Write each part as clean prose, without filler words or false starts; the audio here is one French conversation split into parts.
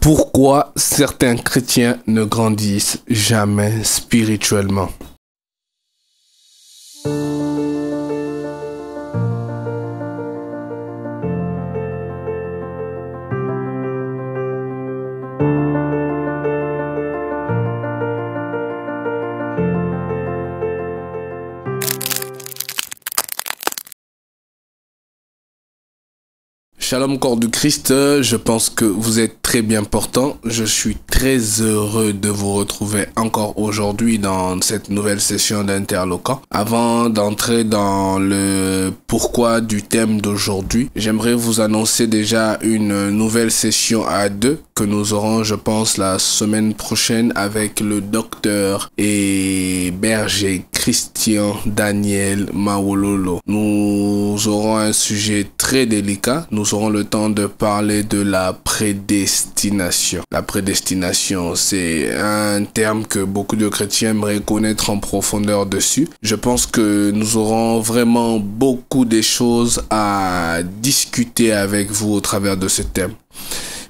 Pourquoi certains chrétiens ne grandissent jamais spirituellement? Shalom corps du Christ, je pense que vous êtes très bien portant. Je suis très heureux de vous retrouver encore aujourd'hui dans cette nouvelle session d'Interloquant. Avant d'entrer dans le pourquoi du thème d'aujourd'hui, j'aimerais vous annoncer déjà une nouvelle session à deux que nous aurons, je pense, la semaine prochaine avec le docteur et berger Christian Daniel Mawololo. Nous aurons un sujet très délicat. Nous aurons le temps de parler de la prédestination. La prédestination, c'est un terme que beaucoup de chrétiens aimeraient connaître en profondeur dessus. Je pense que nous aurons vraiment beaucoup de choses à discuter avec vous au travers de ce thème.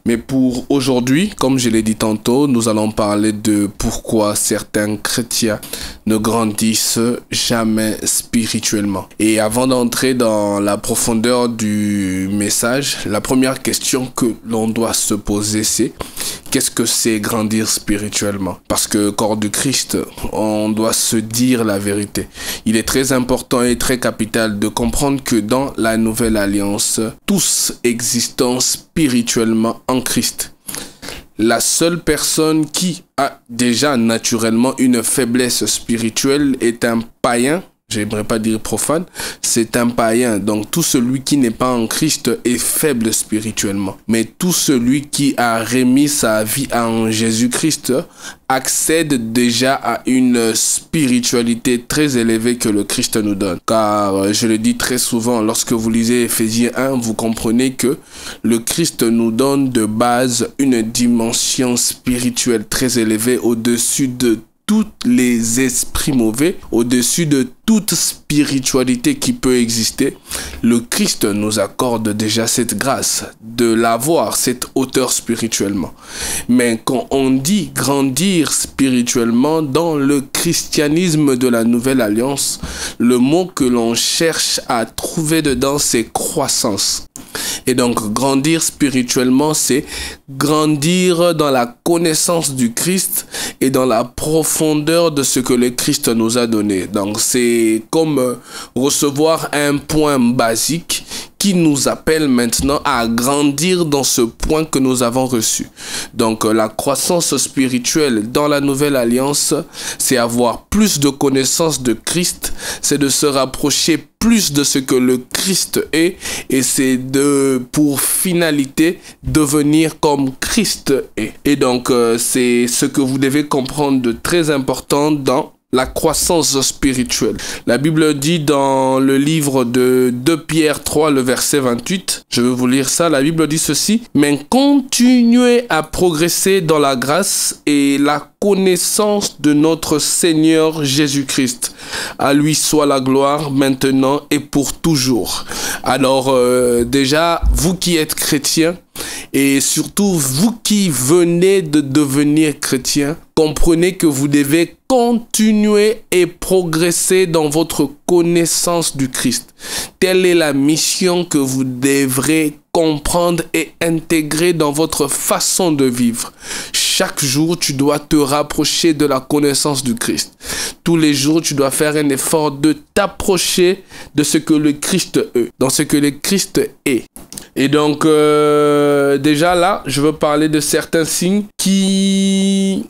Mais pour aujourd'hui, comme je l'ai dit tantôt, nous allons parler de pourquoi certains chrétiens ne grandissent jamais spirituellement. Et avant d'entrer dans la profondeur du message, la première question que l'on doit se poser, c'est qu'est-ce que c'est grandir spirituellement? Parce que corps du Christ, on doit se dire la vérité. Il est très important et très capital de comprendre que dans la nouvelle alliance, tous existons spirituellement en Christ. La seule personne qui a déjà naturellement une faiblesse spirituelle est un païen. J'aimerais pas dire profane, c'est un païen. Donc tout celui qui n'est pas en Christ est faible spirituellement. Mais tout celui qui a remis sa vie en Jésus-Christ accède déjà à une spiritualité très élevée que le Christ nous donne. Car je le dis très souvent, lorsque vous lisez Ephésiens 1, vous comprenez que le Christ nous donne de base une dimension spirituelle très élevée au-dessus de tous les esprits mauvais, au-dessus de toute spiritualité qui peut exister. Le Christ nous accorde déjà cette grâce de l'avoir, cette hauteur spirituellement. Mais quand on dit grandir spirituellement dans le christianisme de la Nouvelle Alliance, le mot que l'on cherche à trouver dedans, c'est croissance. Et donc, grandir spirituellement, c'est grandir dans la connaissance du Christ et dans la profondeur de ce que le Christ nous a donné. Donc, c'est comme recevoir un point basique qui nous appelle maintenant à grandir dans ce point que nous avons reçu. Donc, la croissance spirituelle dans la Nouvelle Alliance, c'est avoir plus de connaissance de Christ, c'est de se rapprocher plus de ce que le Christ est, et c'est de, pour finalité, devenir comme Christ est. Et donc, c'est ce que vous devez comprendre de très important dans la croissance spirituelle. La Bible dit dans le livre de 2 Pierre 3, le verset 28, je vais vous lire ça, la Bible dit ceci: « Mais continuez à progresser dans la grâce et la connaissance de notre Seigneur Jésus-Christ. À lui soit la gloire maintenant et pour toujours. » Alors déjà, vous qui êtes chrétiens, et surtout vous qui venez de devenir chrétien, comprenez que vous devez continuer et progresser dans votre connaissance du Christ. Telle est la mission que vous devrez comprendre et intégrer dans votre façon de vivre. Chaque jour, tu dois te rapprocher de la connaissance du Christ. Tous les jours, tu dois faire un effort de t'approcher de ce que le Christ est, dans ce que le Christ est. Et donc, déjà là, je veux parler de certains signes qui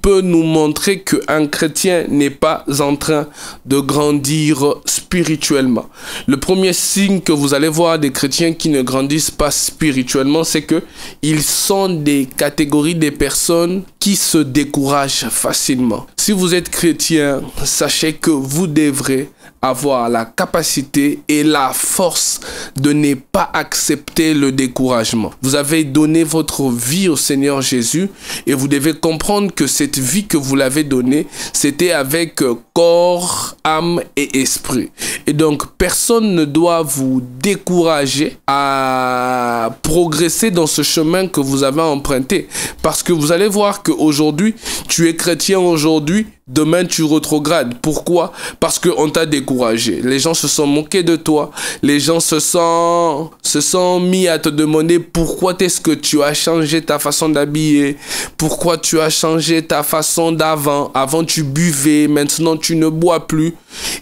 peut nous montrer qu'un chrétien n'est pas en train de grandir spirituellement. Le premier signe que vous allez voir des chrétiens qui ne grandissent pas spirituellement, c'est que ils sont des catégories des personnes qui se découragent facilement. Si vous êtes chrétien, sachez que vous devrez avoir la capacité et la force de ne pas accepter le découragement. Vous avez donné votre vie au Seigneur Jésus et vous devez comprendre compte que cette vie que vous l'avez donnée, c'était avec corps, âme et esprit. Et donc, personne ne doit vous décourager à progresser dans ce chemin que vous avez emprunté. Parce que vous allez voir qu'aujourd'hui, tu es chrétien aujourd'hui, demain tu rétrogrades. Pourquoi? Parce qu'on t'a découragé. Les gens se sont moqués de toi. Les gens se sont mis à te demander pourquoi est-ce que tu as changé ta façon d'habiller. Pourquoi tu as changé ta façon d'avant. Avant tu buvais, maintenant tu ne bois plus.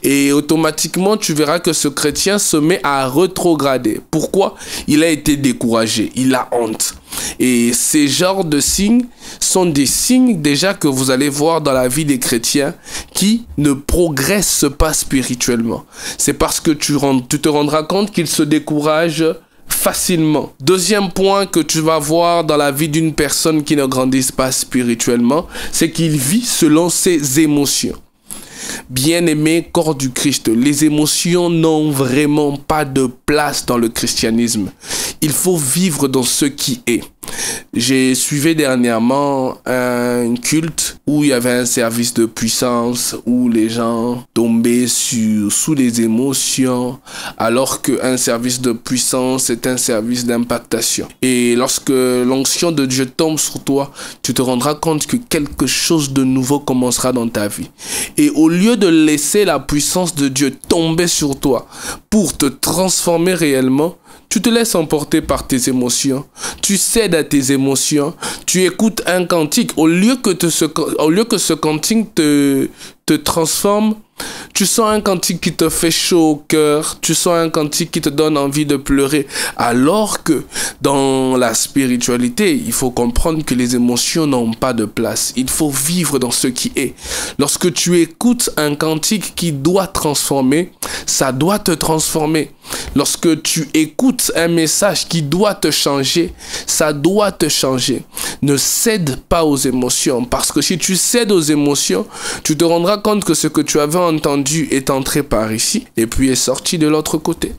Et automatiquement tu verras que ce chrétien se met à rétrograder. Pourquoi? Il a été découragé. Il a honte. Et ces genres de signes sont des signes déjà que vous allez voir dans la vie des chrétiens qui ne progressent pas spirituellement. C'est parce que tu te rendras compte qu'ils se découragent facilement. Deuxième point que tu vas voir dans la vie d'une personne qui ne grandit pas spirituellement, c'est qu'il vit selon ses émotions. Bien-aimé corps du Christ, les émotions n'ont vraiment pas de place dans le christianisme. Il faut vivre dans ce qui est. J'ai suivi dernièrement un culte où il y avait un service de puissance, où les gens tombaient sous les émotions, alors qu'un service de puissance est un service d'impactation. Et lorsque l'onction de Dieu tombe sur toi, tu te rendras compte que quelque chose de nouveau commencera dans ta vie. Et au lieu de laisser la puissance de Dieu tomber sur toi pour te transformer réellement, tu te laisses emporter par tes émotions, tu cèdes à tes émotions, tu écoutes un cantique, au lieu que ce cantique te transforme, tu sens un cantique qui te fait chaud au cœur, tu sens un cantique qui te donne envie de pleurer, alors que dans la spiritualité, il faut comprendre que les émotions n'ont pas de place. Il faut vivre dans ce qui est. Lorsque tu écoutes un cantique qui doit transformer, ça doit te transformer. Lorsque tu écoutes un message qui doit te changer, ça doit te changer. Ne cède pas aux émotions, parce que si tu cèdes aux émotions, tu te rendras compte que ce que tu avais entendu est entré par ici et puis est sorti de l'autre côté.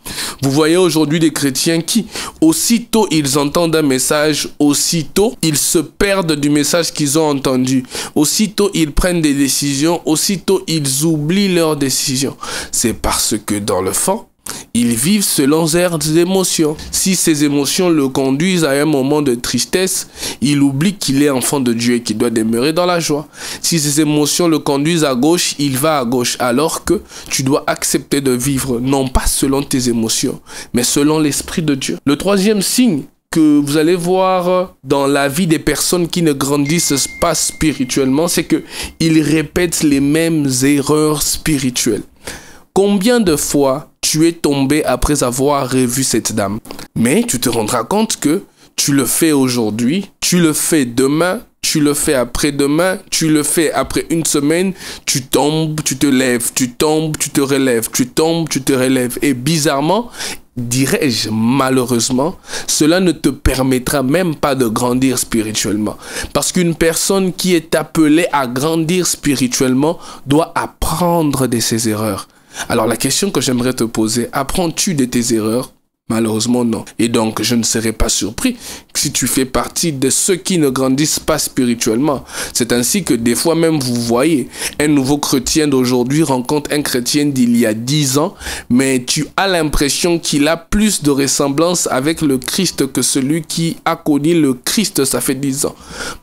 Vous voyez aujourd'hui des chrétiens qui, aussitôt ils entendent un message, aussitôt ils se perdent du message qu'ils ont entendu. Aussitôt ils prennent des décisions, aussitôt ils oublient leurs décisions. C'est parce que dans le fond, ils vivent selon leurs émotions. Si ces émotions le conduisent à un moment de tristesse, il oublie qu'il est enfant de Dieu et qu'il doit demeurer dans la joie. Si ces émotions le conduisent à gauche, il va à gauche. Alors que tu dois accepter de vivre, non pas selon tes émotions, mais selon l'Esprit de Dieu. Le troisième signe que vous allez voir dans la vie des personnes qui ne grandissent pas spirituellement, c'est qu'ils répètent les mêmes erreurs spirituelles. Combien de fois tu es tombé après avoir revu cette dame? Mais tu te rendras compte que tu le fais aujourd'hui, tu le fais demain, tu le fais après-demain, tu le fais après une semaine, tu tombes, tu te lèves, tu tombes, tu te relèves, tu tombes, tu te relèves. Et bizarrement, dirais-je malheureusement, cela ne te permettra même pas de grandir spirituellement. Parce qu'une personne qui est appelée à grandir spirituellement doit apprendre de ses erreurs. Alors la question que j'aimerais te poser, apprends-tu de tes erreurs? Malheureusement non. Et donc je ne serais pas surpris si tu fais partie de ceux qui ne grandissent pas spirituellement. C'est ainsi que des fois même vous voyez, un nouveau chrétien d'aujourd'hui rencontre un chrétien d'il y a 10 ans, mais tu as l'impression qu'il a plus de ressemblance avec le Christ que celui qui a connu le Christ ça fait 10 ans.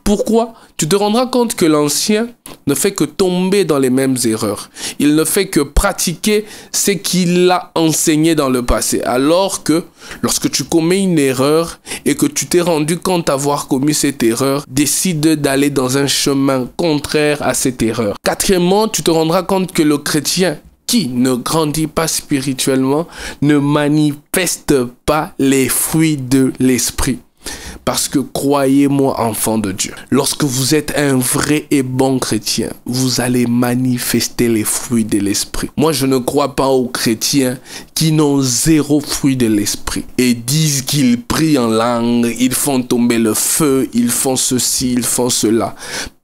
Pourquoi? Tu te rendras compte que l'ancien ne fait que tomber dans les mêmes erreurs. Il ne fait que pratiquer ce qu'il a enseigné dans le passé. Alors que lorsque tu commets une erreur et que tu t'es rendu compte d'avoir commis cette erreur, décide d'aller dans un chemin contraire à cette erreur. Quatrièmement, tu te rendras compte que le chrétien qui ne grandit pas spirituellement ne manifeste pas les fruits de l'esprit. Parce que croyez-moi, enfant de Dieu, lorsque vous êtes un vrai et bon chrétien, vous allez manifester les fruits de l'esprit. Moi, je ne crois pas aux chrétiens qui n'ont zéro fruit de l'esprit et disent qu'ils prient en langue, ils font tomber le feu, ils font ceci, ils font cela.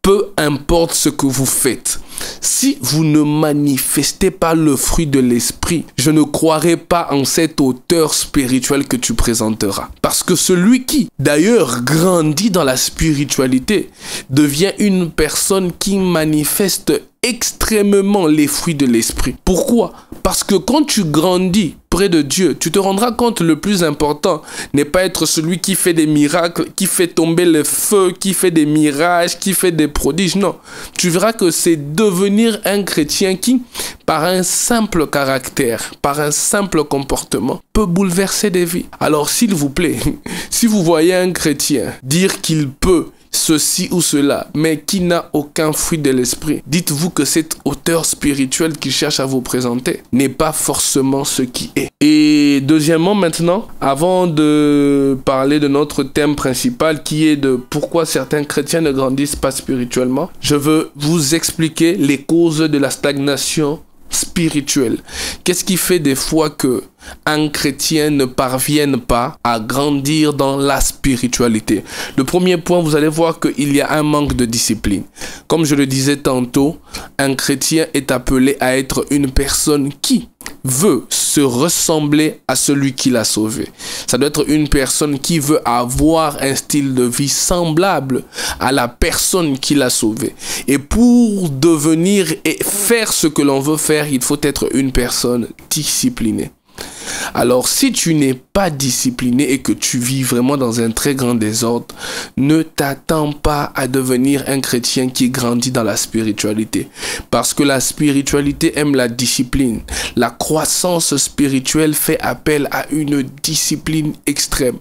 Peu importe ce que vous faites, si vous ne manifestez pas le fruit de l'esprit, je ne croirai pas en cette hauteur spirituelle que tu présenteras. Parce que celui qui, d'ailleurs, grandit dans la spiritualité, devient une personne qui manifeste extrêmement les fruits de l'esprit. Pourquoi? Parce que quand tu grandis près de Dieu, tu te rendras compte le plus important n'est pas être celui qui fait des miracles, qui fait tomber le feu, qui fait des mirages, qui fait des prodiges. Non, tu verras que c'est devenir un chrétien qui, par un simple caractère, par un simple comportement, peut bouleverser des vies. Alors s'il vous plaît, si vous voyez un chrétien dire qu'il peut ceci ou cela, mais qui n'a aucun fruit de l'esprit, dites-vous que cette hauteur spirituelle qu'il cherche à vous présenter n'est pas forcément ce qui est. Et deuxièmement, maintenant, avant de parler de notre thème principal qui est de pourquoi certains chrétiens ne grandissent pas spirituellement, je veux vous expliquer les causes de la stagnation spirituelle. Qu'est-ce qui fait des fois que un chrétien ne parvienne pas à grandir dans la spiritualité? Le premier point, vous allez voir qu'il y a un manque de discipline. Comme je le disais tantôt, un chrétien est appelé à être une personne qui veut se ressembler à celui qui l'a sauvé. Ça doit être une personne qui veut avoir un style de vie semblable à la personne qui l'a sauvé. Et pour devenir et faire ce que l'on veut faire, il faut être une personne disciplinée. Alors, si tu n'es pas discipliné et que tu vis vraiment dans un très grand désordre, ne t'attends pas à devenir un chrétien qui grandit dans la spiritualité. Parce que la spiritualité aime la discipline. La croissance spirituelle fait appel à une discipline extrême.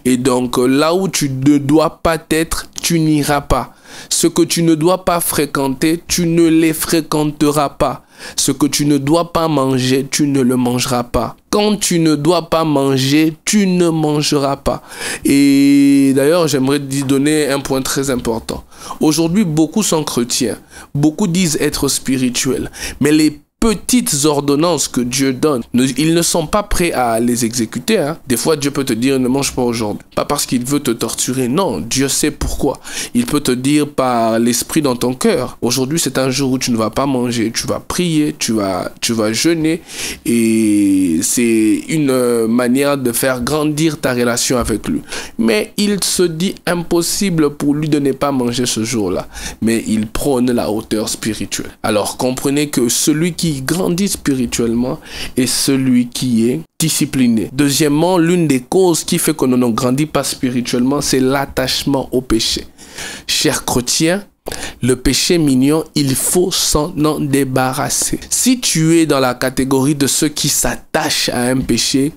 Et donc, là où tu ne dois pas être, tu n'iras pas. Ce que tu ne dois pas fréquenter, tu ne les fréquenteras pas. Ce que tu ne dois pas manger, tu ne le mangeras pas. Quand tu ne dois pas manger, tu ne mangeras pas. Et d'ailleurs, j'aimerais te donner un point très important. Aujourd'hui, beaucoup sont chrétiens. Beaucoup disent être spirituels. Mais les petites ordonnances que Dieu donne, ils ne sont pas prêts à les exécuter. Des fois, Dieu peut te dire ne mange pas aujourd'hui. Pas parce qu'il veut te torturer. Non, Dieu sait pourquoi. Il peut te dire par l'esprit dans ton cœur. Aujourd'hui, c'est un jour où tu ne vas pas manger. Tu vas prier, tu vas jeûner. Et c'est une manière de faire grandir ta relation avec lui. Mais il se dit impossible pour lui de ne pas manger ce jour-là. Mais il prône la hauteur spirituelle. Alors, comprenez que celui qui grandit spirituellement est celui qui est discipliné. Deuxièmement, l'une des causes qui fait que l'on ne grandit pas spirituellement, c'est l'attachement au péché. Chers chrétiens, le péché mignon, il faut s'en débarrasser. Si tu es dans la catégorie de ceux qui s'attachent à un péché,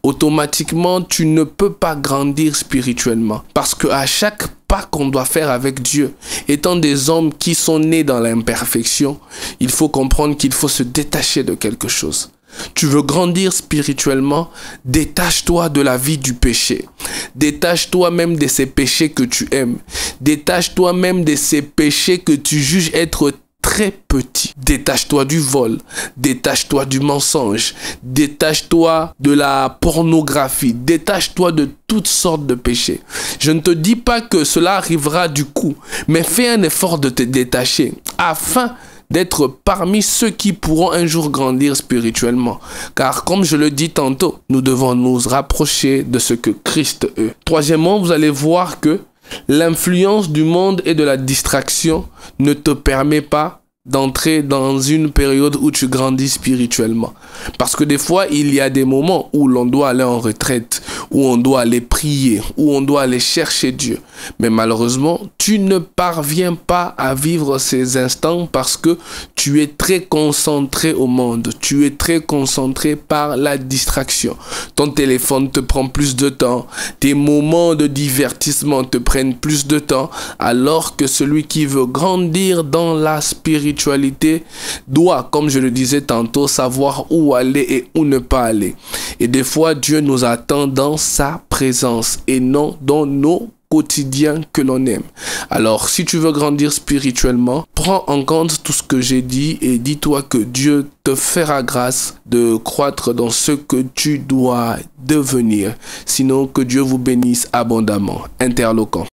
automatiquement, tu ne peux pas grandir spirituellement. Parce qu'à chaque pas qu'on doit faire avec Dieu, étant des hommes qui sont nés dans l'imperfection, il faut comprendre qu'il faut se détacher de quelque chose. Tu veux grandir spirituellement, détache-toi de la vie du péché. Détache-toi même de ces péchés que tu aimes. Détache-toi même de ces péchés que tu juges être très petit. Détache-toi du vol, détache-toi du mensonge, détache-toi de la pornographie, détache-toi de toutes sortes de péchés. Je ne te dis pas que cela arrivera du coup, mais fais un effort de te détacher afin d'être parmi ceux qui pourront un jour grandir spirituellement. Car comme je le dis tantôt, nous devons nous rapprocher de ce que Christ est. Troisièmement, vous allez voir que l'influence du monde et de la distraction ne te permet pas d'entrer dans une période où tu grandis spirituellement. Parce que des fois, il y a des moments où l'on doit aller en retraite, où on doit aller prier, où on doit aller chercher Dieu. Mais malheureusement, tu ne parviens pas à vivre ces instants parce que tu es très concentré au monde. Tu es très concentré par la distraction. Ton téléphone te prend plus de temps. Tes moments de divertissement te prennent plus de temps. Alors que celui qui veut grandir dans la spiritualité doit, comme je le disais tantôt, savoir où aller et où ne pas aller. Et des fois, Dieu nous attend dans sa présence et non dans nos quotidiens que l'on aime. Alors, si tu veux grandir spirituellement, prends en compte tout ce que j'ai dit et dis-toi que Dieu te fera grâce de croître dans ce que tu dois devenir. Sinon, que Dieu vous bénisse abondamment. Interloquant.